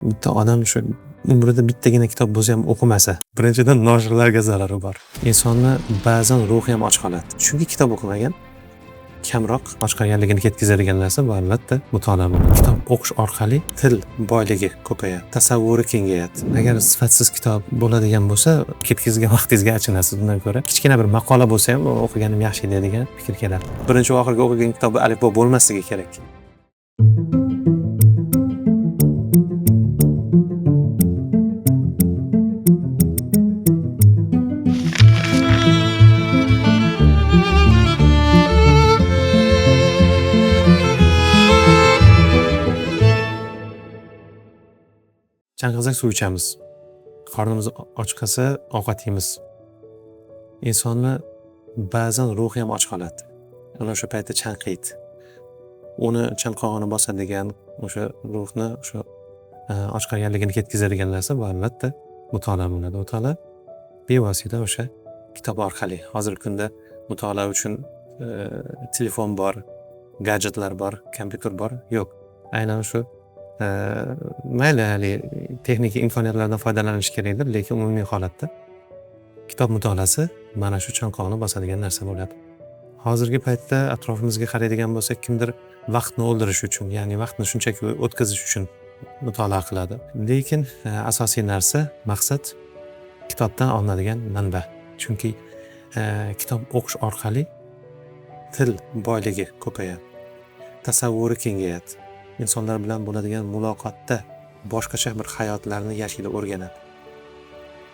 Bitta odam shu umrida bittagina kitob bo'lsa ham o'qimasa, birinchidan noshirlarga zarari bor. Insonni ba'zan ruhi ham och qoladi. Chunki kitob o'qimagan kamroq och qolganligini ketkazadigan narsa bu albatta mutolaa bo'ladi. Kitob o'qish orqali til boyligi ko'payadi, tasavvuri kengayadi. Agar sifatsiz kitob bo'ladigan bo'lsa, ketkazgan vaqtingizga achinasiz. Bundan ko'ra kichkina bir maqola bo'lsa ham o'qiganim yaxshi degan fikr keladi. Birinchi va oxirgi o'qigan kitobi alifbo bo'lmasligi kerak. Chanqazak suv ichamiz. Qornimiz och qolsa ovqat yeymiz. Insonni ba'zan ruhi ham och qoladi. Ana o'sha paytda chanqaydi. Uni chanqog'ini bosadigan, o'sha ruhni o'sha och qolganligini ketkazadigan narsa bu albatta mutolaa bo'ladi. Mutolaa bevosita o'sha kitob orqali. Hozirgi kunda mutolaa uchun telefon bor, gadjetlar bor, kompyuter bor. Yo'q. Aynan shu mayli texnik imkoniyatlardan foydalanish kerakdir, lekin umumiy holatda kitob mutolaasi mana shu chanqoqni bosadigan narsa bo'ladi. Hozirgi paytda atrofimizga qaraydigan bo'lsak, kimdir vaqtni o'ldirish uchun, ya'ni vaqtni shunchaki o'tkazish uchun mutolaa qiladi. Lekin asosiy narsa, maqsad kitobdan olinadigan manba. Chunki kitob o'qish orqali til boyligi ko'payadi, tasavvuri kengayadi. Insonlar bilan bo'ladigan muloqotda boshqacha bir hayotlarni yashashni o'rganadi.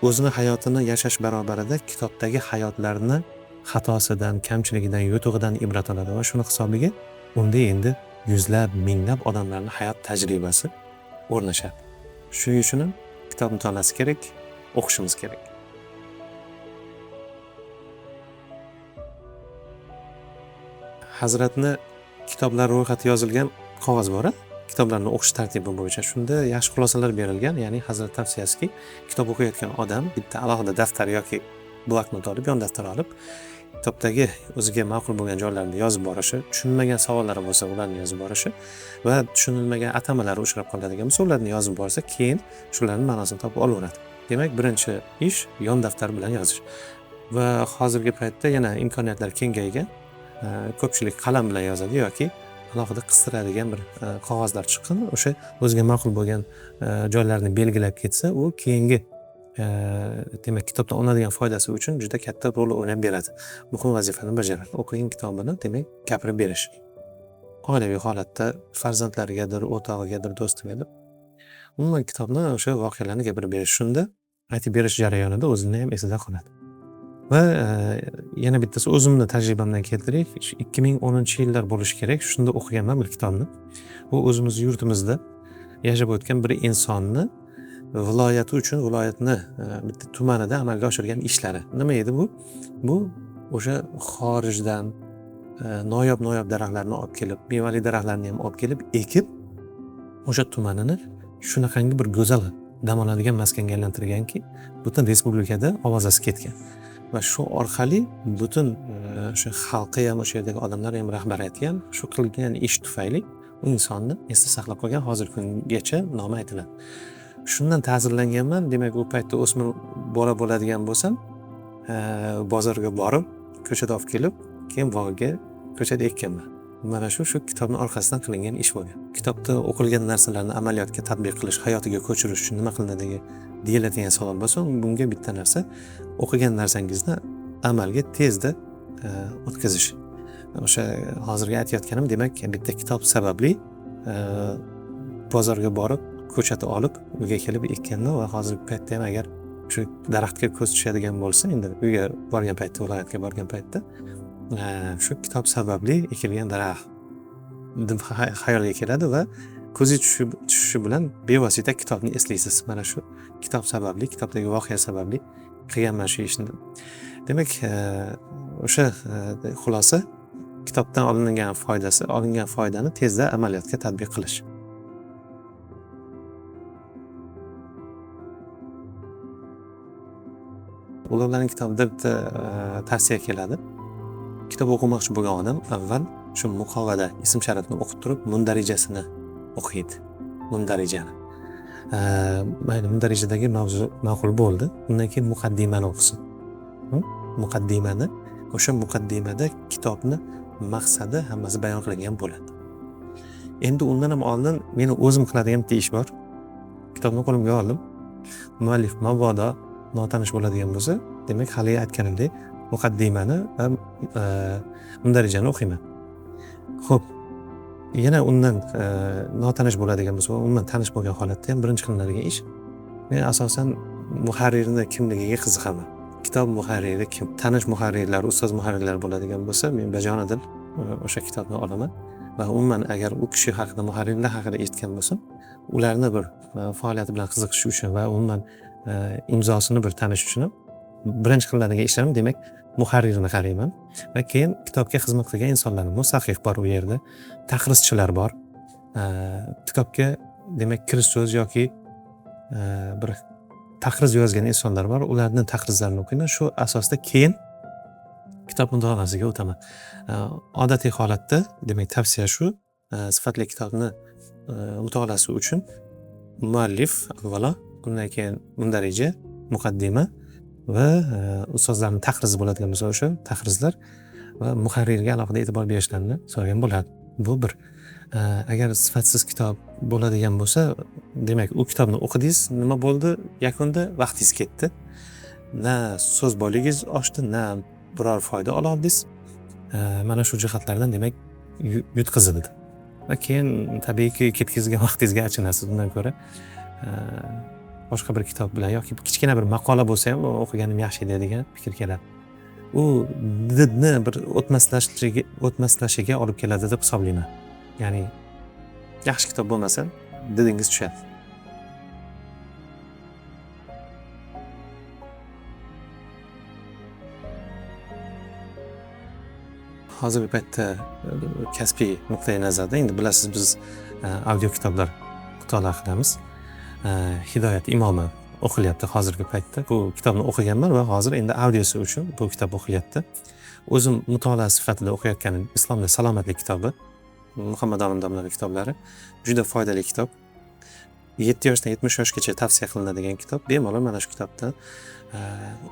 O'zini hayotini yashash barobarida kitobdagi hayotlarni xatosidan, kamchiligidan, yutug'idan ibrat oladi va shuni hisobiga unda endi yuzlab, minglab odamlarning hayot tajribasi o'rnashadi. Shuning uchun ham kitob mutolaasi kerak, o'qishimiz kerak. Hazratni kitoblar ro'yxati yozilgan qog'oz bor, kitoblarni o'qish tartibi bo'yicha. Shunda yaxshi xulosalar berilgan, ya'ni Hazrat tavsiyasiki, kitob o'qiyotgan odam bitta alohida daftar yoki bloknot olib, yon daftar olib, kitobdagi o'ziga ma'qul bo'lgan joylarni yozib borishi, tushunmagan savollari bo'lsa, ularni yozib borishi va tushunilmagan atamalari uchrab qoladigan bo'lsa, ularni yozib borsa, keyin shularning ma'nosini topib olaveradi. Demak, birinchi ish yon daftar bilan yozish. Va hozirgi paytda yana imkoniyatlar kengaygan, ko'pchilik qalam bilan yozadi yoki alohida qistiradigan bir qog'ozlar chiqqan, o'sha o'ziga ma'qul bo'lgan joylarni belgilab ketsa, u keyingi demak kitobdan olinadigan foydasi uchun juda katta rol o'ynab beradi. Muhim vazifani bajaradi. O'qigan kitobini demak gapirib berish. Oilaviy holatda farzandlarigadir, o'rtog'igadir, do'stigadir umuman kitobni o'sha voqealarni gapirib berish. Shunda aytib berish jarayonida o'zini ham esida qoladi. Va yana bittasi o'zimni tajribamdan keltiraylik. 2010-yillar bo'lishi kerak. Shunda o'qiganman bir kitobni. Bu o'zimiz yurtimizda yashab o'tgan bir insonni viloyati uchun viloyatni bitta tumanida amalga oshirgan ishlari. Nima edi bu? Bu o'sha xorijdan noyob daraxtlarni olib kelib, mevali daraxtlarni ham olib kelib ekib, o'sha tumanini shunaqangi bir go'zal dam oladigan maskanga aylantirganki, butun respublikada ovozasi ketgan. Va shu orqali butun o'sha xalqi ham, o'sha yerdagi odamlar ham, rahbariyat ham shu qilgan ish tufayli u insonni esda saqlab qolgan, hozirgi kungacha nomi aytiladi. Shundan ta'sirlanganman. Demak, u paytda o'smir bola bo'ladigan bo'lsam, bozorga borib, ko'chada olib kelib, keyin bog'iga ko'chada ekkanman. Mana shu kitobning orqasidan qilingan ish bo'lgan. Kitobda o'qilgan narsalarni amaliyotga tatbiq qilish, hayotiga ko'chirish uchun nima qilinadi deyiladigan savol bo'lsa, bunga bitta narsa, o'qigan narsangizni amalga tezda o'tkazish. O'sha hozirgi aytayotganim, demak, bitta kitob sababli bozorga borib, ko'chada olib, uyga kelib ekkanman va hozirgi paytda ham agar shu daraxtga ko'z tushadigan bo'lsa, endi uyga borgan paytda, viloyatga borgan paytda shu kitob sababli ekilgan daraxt deb xayolga keladi va ko'zi tushishi bilan bevosita kitobni eslaysiz. Mana shu kitob sababli, kitobdagi voqea sababli qilganman shu ishni. Demak, o'sha xulosa kitobdan olingan foydani tezda amaliyotga tatbiq qilish. Ulug'larning kitobida bitta tavsiya keladi. Kitob o'qimoqchi bo'lgan odam avval shu muqovada ism sharatni o'qib turib, mundarijasini o'qiydi. Mundarijani. mayli mundarijadagi mavzu ma'qul bo'ldi. Undan keyin muqaddimani o'qisin. Muqaddimani, o'sha muqaddimada kitobni maqsadi hammasi bayon qilingan bo'ladi. Endi undan ham oldin meni o'zim qiladigan bitta ish bor. Kitobni qo'limga oldim. Muallif mabodo notanish bo'ladigan bo'lsa, demak hali aytganimdek muqaddimani va mundarijani o'qiyman. Xo'p, yana undan notanish bo'ladigan bo'lsa, umuman tanish bo'lgan holatda ham birinchi qilinadigan ish, men asosan muharrirni kimligiga qiziqaman. Kitob muharriri kim? Tanish muharrirlar, ustoz muharrirlar bo'ladigan bo'lsa, men bajonidil o'sha kitobni olaman va umuman agar u kishi haqida, muharrirlar haqida eshitgan bo'lsam, ularni bir faoliyati bilan qiziqish uchun va umuman imzosini bir tanish uchun birinchi qilinadigan ishlarim, demak, muharrirni qarayman va keyin kitobga xizmat qilgan insonlar, musahhih bor u yerda, tahrizchilar bor. Kitobga demak kirish so'z yoki bir tahriz yozgan insonlar bor, ularning tahrizlarini o'qiyman. Shu asosda keyin kitob mutolaasiga o'taman. Odatiy holatda, demak, tavsiya shu, sifatli kitobni mutolaasi uchun muallif avvalo, undan keyin mundarija, muqaddima va ustozlarning tahrizi bo'ladigan bo'lsa, o'sha tahrizlar va muharrirga alohida e'tibor berishlarini so'ragan bo'ladi. Bu bir. Agar sifatsiz kitob bo'ladigan bo'lsa, demak, u kitobni o'qidingiz, nima bo'ldi? Yakunda vaqtingiz ketdi. Na so'z boyligingiz oshdi, na biror foyda ola oldingiz. Mana shu jihatlardan demak yutqizildi. Va keyin tabiiyki ketkizgan vaqtingizga achinasiz. Bundan ko'ra boshqa bir kitob bilan yoki kichkina bir maqola bo'lsa ham o'qiganim yaxshi edi degan fikr keladi. U didni bir o'tmaslashiga olib keladi deb hisoblayman. Ya'ni yaxshi kitob bo'lmasa, didingiz tushadi. Hozirgi paytda kasbiy nuqtai nazardan, endi bilasiz, biz audio kitoblar mutolaa qilamiz. Hidoyat imomi o'qilyapti hozirgi paytda. Bu kitobni o'qiganman va hozir endi audiosi uchun bu kitob o'qilyapti. O'zim mutolaa sifatida o'qiyotganim Islomda salomatlik kitobi, Muhammad Alim domlaning kitoblari. Juda foydali kitob. 7 yoshdan 70 yoshgacha tavsiya qilinadigan kitob. Bemalol mana shu kitobdan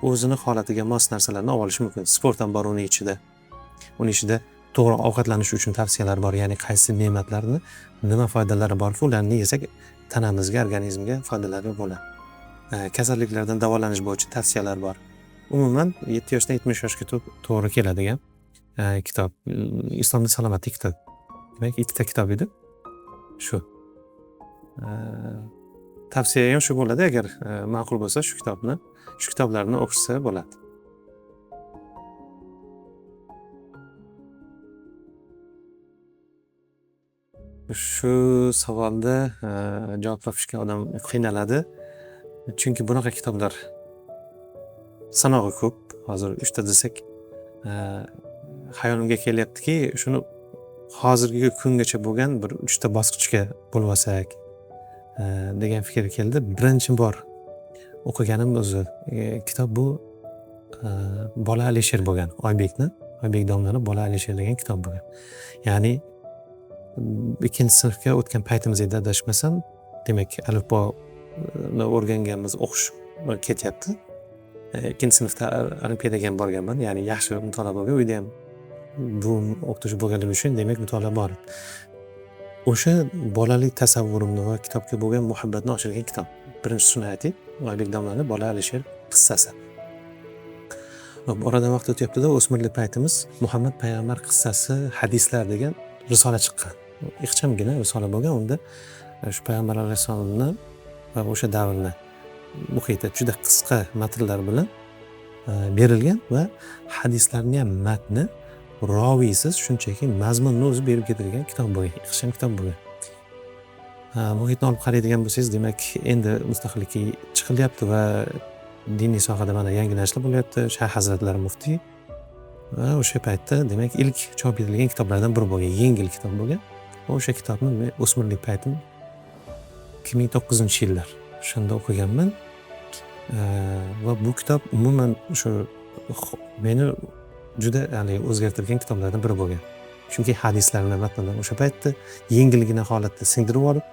o'zini holatiga mos narsalarni olib olish mumkin. Sport ham bor uning ichida. Uning ichida to'g'ri ovqatlanish uchun tavsiyalar bor, ya'ni qaysi ne'matlarni, nima foydalari borki, ularni yesak tanamizga, organizmga foydalari bo'ladi. Kasalliklardan davolanish bo'yicha tavsiyalar bor. Umuman 7 yoshdan 70 yoshga to'g'ri keladigan kitob. Islomda salomatlik kitob. Demak, ikkita kitob edi. Shu. Tavsiya ham shu bo'ladi, agar ma'qul bo'lsa shu kitoblarni o'qishsa bo'ladi. Shu savolda javob topishga odam qiynaladi. Chunki bunaqa kitoblar sanog'i ko'p. Hozir 3 ta desak, hayolimga kelyaptiki, shuni hozirgi kungacha bo'lgan bir 3 ta bosqichga bo'lib olsak degan fikr keldi. Birinchi bor o'qiganim o'zi kitob bu Bola Alisher bo'lgan. Oybek domlani Bola Alisher degan kitob bo'lgan. Ya'ni ikkinchi sinfga o'tgan paytimizda adashmasam, demak alifboni o'rganganmiz, o'qish ketyapti. Ikkinchi sinfda olimpiadaga ham borganman, ya'ni yaxshi mutolaa bo'lgan. Uyda ham bu o'qituvchi bo'lganligi uchun demak mutolaa bor. O'sha bolalik tasavvurimni va kitobga bo'lgan muhabbatni oshirgan kitob. Birinchi sunnati Oybek domlani Bola Alisher qissasi. Oradan vaqt o'tyapti-da, o'smirlik paytimiz Muhammad payg'ambar qissasi hadislar degan risola chiqqan. Ixchamgina risola bo'lgan. Unda shu payg'ambar alayhisolamni va o'sha davrni muhiti juda qisqa matnlar bilan berilgan va hadislarning ham matni roviysiz, shunchaki mazmunni o'zi berib ketilgan kitob bo'lgan. Ixcham kitob bo'lgan. Muhitni olib qaraydigan bo'lsangiz, demak, endi mustaqillikka chiqilyapti va diniy sohada mana yangi narsalar bo'lyapti. Shayx hazratlari muftiy va o'sha paytda demak ilk chop etilgan kitoblardan biri bo'lgan, yengil kitob bo'lgan. O'sha kitobni men o'smirlik paytim 2009-yillar shunda o'qiganman. Va bu kitob umuman shu meni juda o'zgartirgan kitoblardan biri bo'lgan. Chunki hadislarni matndan o'sha paytda yengilgina holatda singdirib olib,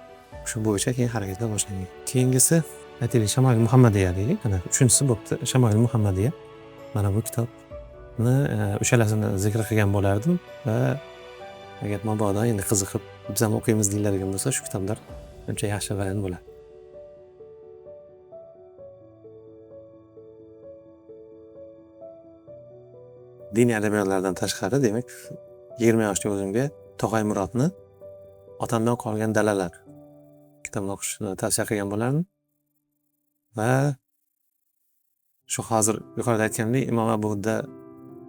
Shu bo'yicha keyin harakatlar boshlangan. Keyingisi aytaylik Shamoil Muhammadiya deylik. Mana uchinchisi bo'pti. Shamoil Muhammadiya. Mana bu kitobni o'shalasini zikr qilgan bo'lardim va agar mabodo endi qiziqib biz ham o'qiymiz deyiladigan bo'lsa, shu kitoblar uncha yaxshi variant bo'ladi. Diniy adabiyotlardan tashqari, demak, 20 yoshda o'zimga Tog'ay Murodni Otamdan qolgan dalalar kitobini o'qishni tavsiya qilgan bo'lardim. Va shu hozir yuqorida aytganimdek, Imom Abu Hudda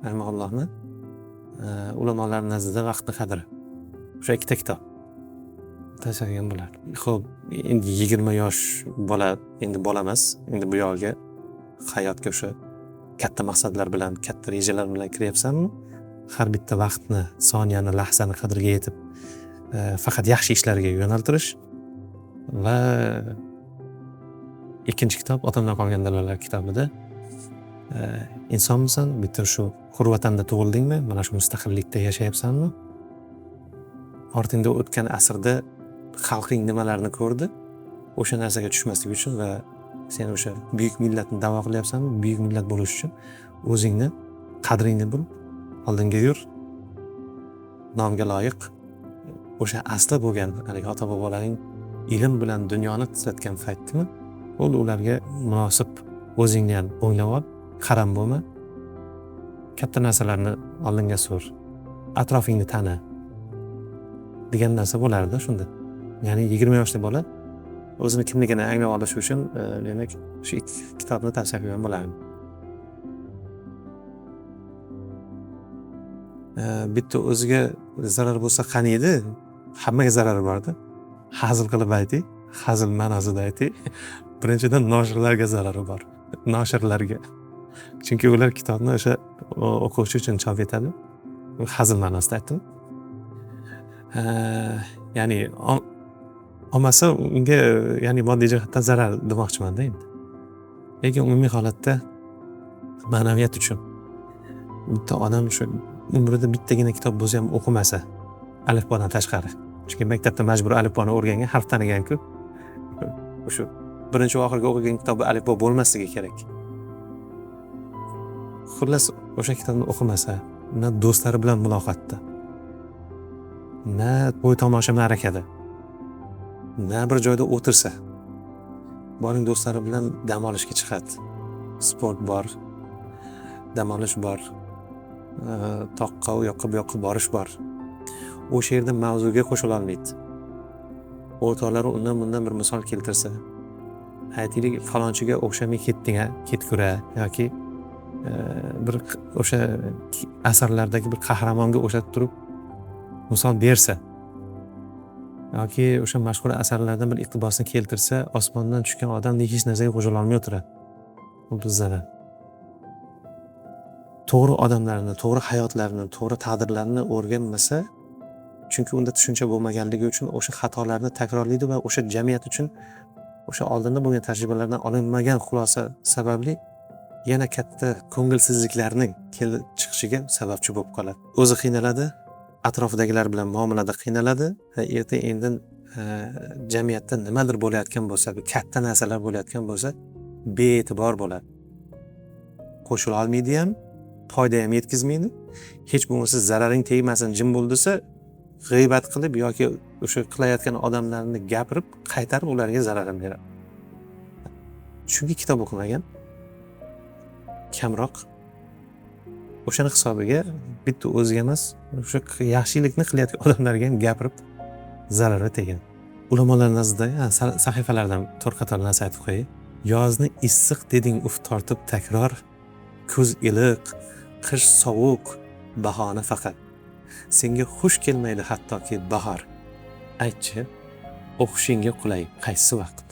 rahimahullohni ulamolar nazdida vaqtni qadri. O'sha ikkita kitob tavsiya qilgan bo'lardim. Xo'p, endi 20 yosh bola, endi bola emas, endi bu yo'lga hayotga o'sha katta maqsadlar bilan, katta rejalar bilan kiryapsanmi? Har bitta vaqtni, soniyani, lahzani qadriga yetib, faqat yaxshi ishlarga yo'naltirish va ikkinchi kitob Otamdan qolgan dalalar kitobida insonmisan, bitta shu hur vatanda tug'ildingmi, mana shu mustaqillikda yashayapsanmi? Ortingda o'tgan asrda xalqing nimalarni ko'rdi? O'sha narsaga tushmaslik uchun va sen o'sha buyuk millatni da'vo qilyapsanmi? Buyuk millat bo'lish uchun o'zingni qadringni bil, oldinga yur, nomga loyiq o'sha asli bo'lgan haligi ota bobolaring ilm bilan dunyoni titratgan paytdimi, ularga munosib o'zingni ham o'nglab ol, qaram bo'lma, katta narsalarni oldinga sur, atrofingni tani degan narsa bo'lardi shunda. Ya'ni 20 yoshli bola o'zini kimligini anglab olish uchun demak shu ikki kitobni tavsiya qilgan bo'lardim. Bitta o'ziga zarar bo'lsa qani edi? Hammaga zarari bor-da. Hazil qilib ayting, hazil ma'nosida ayting. Birinchidan noshirlarga zarari bor. Noshirlarga. Chunki ular kitobni o'sha o'quvchi uchun chop etadi. Hazil ma'nosida aytdim. Ya'ni olmasa unga, ya'ni moddiy jihatdan zarar demoqchiman-da endi. Lekin umumiy holatda ma'naviyat uchun bitta odam shu umrida bittagina kitob bo'lsa ham o'qimasa, alifbodan tashqari. Chunki maktabda majbur alifboni o'rgangan, harf tanigan-ku. O'sha birinchi va oxirgi o'qigan kitobi alifbo bo'lmasligi kerak. Xullas, o'sha kitobni o'qimasa, na do'stlari bilan muloqotda, na to'y tomosha ma'rakada, na bir joyda o'tirsa, boring do'stlari bilan dam olishga chiqadi. Sport bor, dam olish bor, toqqa u yoqqa bu yoqqa borish bor. O'sha yerda mavzuga qo'shila olmaydi. O'rtoqlari undan bundan bir misol keltirsa, aytaylik falonchiga o'xshamay ketding-a, ketgura yoki bir o'sha asarlardagi bir qahramonga o'xshatib turib misol bersa yoki o'sha mashhur asarlardan bir iqtibosni keltirsa, osmondan tushgan odamdek hech narsaga qo'shila olmay o'tiradi. Bu bizda to'g'ri odamlarni, to'g'ri hayotlarini, to'g'ri taqdirlarini o'rganmasa, chunki unda tushuncha bo'lmaganligi uchun o'sha xatolarni takrorlaydi va o'sha jamiyat uchun o'sha oldinda bo'lgan tajribalardan olinmagan xulosa sababli yana katta ko'ngilsizliklarning kelib chiqishiga sababchi bo'lib qoladi. O'zi qiynaladi, atrofidagilar bilan muomalada qiynaladi va erta indin jamiyatda nimadir bo'layotgan bo'lsa, katta narsalar bo'layotgan bo'lsa, bee'tibor bo'ladi. Qo'shila olmaydi ham, foyda ham yetkazmaydi. Hech bo'lmasa zararing tegmasin, jim bo'l desa, g'iybat qilib yoki o'sha qilayotgan odamlarni gapirib, qaytarib ularga zarar beradi. Chunki kitob o'qimagan, kamroq. O'shani hisobiga bitta o'ziga emas, o'sha yaxshilikni qilayotgan odamlarga ham gapirib zarari tegan. Ulamolar nazdida sahifalardan to'rt-qator narsa aytib qo'yay. Yozni issiq deding uf tortib takror, kuz iliq, qish sovuq, bahona faqat. Senga xush kelmaydi hattoki bahor. Aytchi, o'qishingga qulay qaysi vaqt?